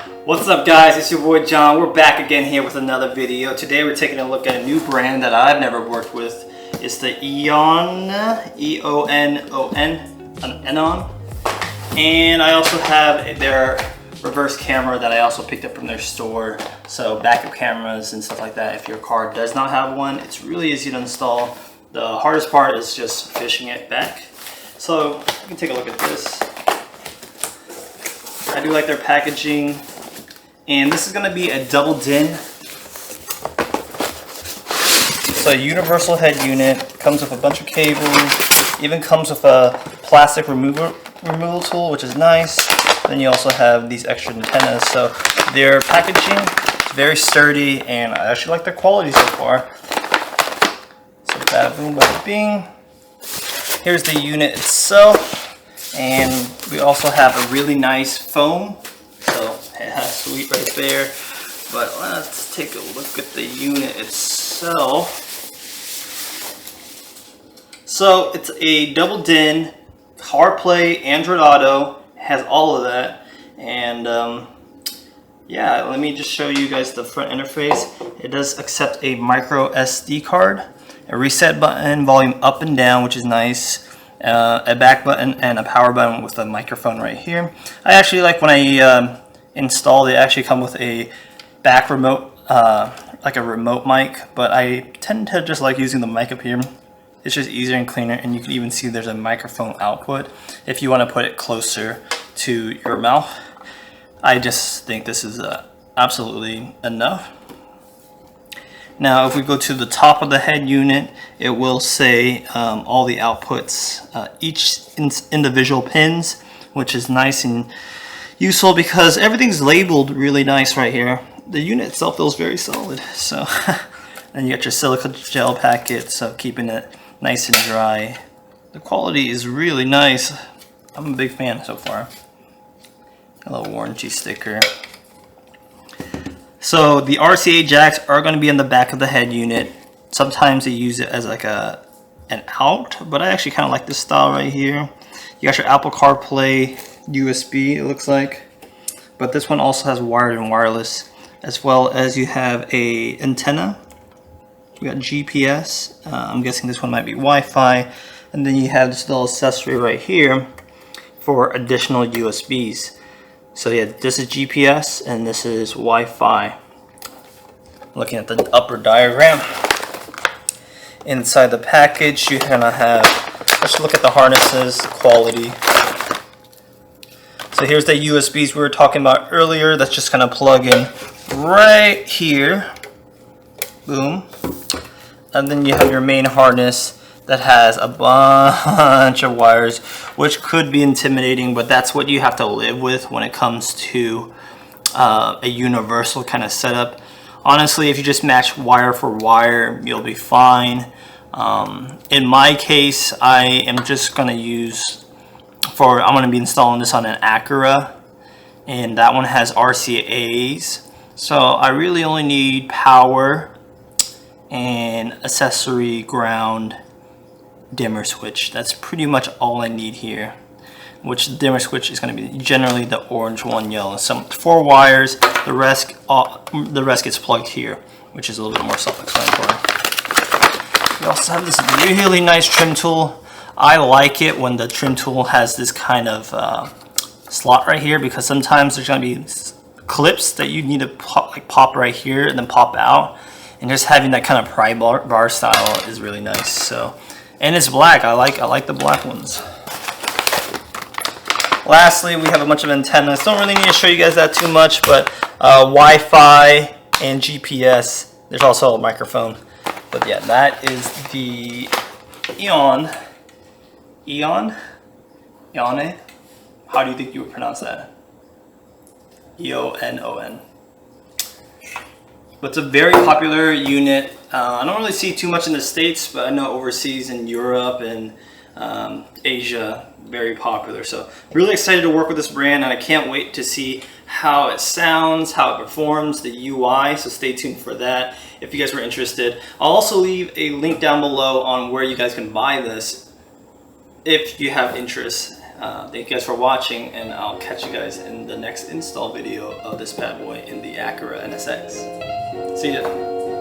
What's up guys, it's your boy John. We're back again here with another video. Today we're taking a look at a new brand that I've never worked with. It's the EONON, EONON. And I also have their reverse camera that I also picked up from their store. So backup cameras and stuff like that. If your car does not have one, it's really easy to install. The hardest part is just fishing it back. So you can take a look at this. I do like their packaging. And this is going to be a double DIN. So a universal head unit, comes with a bunch of cables, even comes with a plastic removal tool, which is nice. Then you also have these extra antennas. So their packaging is very sturdy, and I actually like their quality so far. So bada boom, bada bing. Here's the unit itself, and we also have a really nice foam. So yeah, sweet right there. But let's take a look at the unit itself. So it's a double DIN, Carplay, Android Auto, has all of that. And yeah, let me just show you guys the front interface. It does accept a micro SD card, a reset button, volume up and down, which is nice. A back button and a power button with a microphone right here. I actually like when I install, they actually come with a back remote, like a remote mic, but I tend to just like using the mic up here. It's just easier and cleaner, and you can even see there's a microphone output if you want to put it closer to your mouth. I just think this is absolutely enough. Now if we go to the top of the head unit, it will say all the outputs, each individual pins, which is nice and useful because everything's labeled really nice right here. The unit itself feels very solid. So, and you got your silica gel packet, so keeping it nice and dry. The quality is really nice. I'm a big fan so far. A little warranty sticker. So the RCA jacks are going to be in the back of the head unit. Sometimes they use it as like an out, but I actually kind of like this style right here. You got your Apple CarPlay USB, it looks like, but this one also has wired and wireless, as well as you have a antenna. You got GPS. I'm guessing this one might be Wi-Fi, and then you have this little accessory right here for additional USBs. So yeah, this is GPS and this is Wi-Fi. Looking at the upper diagram. Inside the package, you're gonna have, let's look at the harnesses, quality. So here's the USBs we were talking about earlier. That's just gonna plug in right here. Boom. And then you have your main harness that has a bunch of wires, which could be intimidating, but that's what you have to live with when it comes to a universal kind of setup. Honestly, if you just match wire for wire, you'll be fine. In my case, I am just gonna use, I'm gonna be installing this on an Acura, and that one has RCAs. So I really only need power and accessory ground dimmer switch. That's pretty much all I need here, which the dimmer switch is going to be generally the orange one, yellow. Some 4 wires, the rest gets plugged here, which is a little bit more self-explanatory. We also have this really nice trim tool. I like it when the trim tool has this kind of slot right here, because sometimes there's going to be clips that you need to pop right here and then pop out, and just having that kind of pry bar style is really nice. So, and it's black. I like the black ones. Lastly, we have a bunch of antennas. Don't really need to show you guys that too much, but Wi-Fi and GPS. There's also a microphone. But yeah, that is the EONON. How do you think you would pronounce that? EONON. But it's a very popular unit. I don't really see too much in the States, but I know overseas in Europe and Asia, very popular. So really excited to work with this brand, and I can't wait to see how it sounds, how it performs, the UI. So stay tuned for that if you guys were interested. I'll also leave a link down below on where you guys can buy this if you have interest. Thank you guys for watching, and I'll catch you guys in the next install video of this bad boy in the Acura NSX. See ya.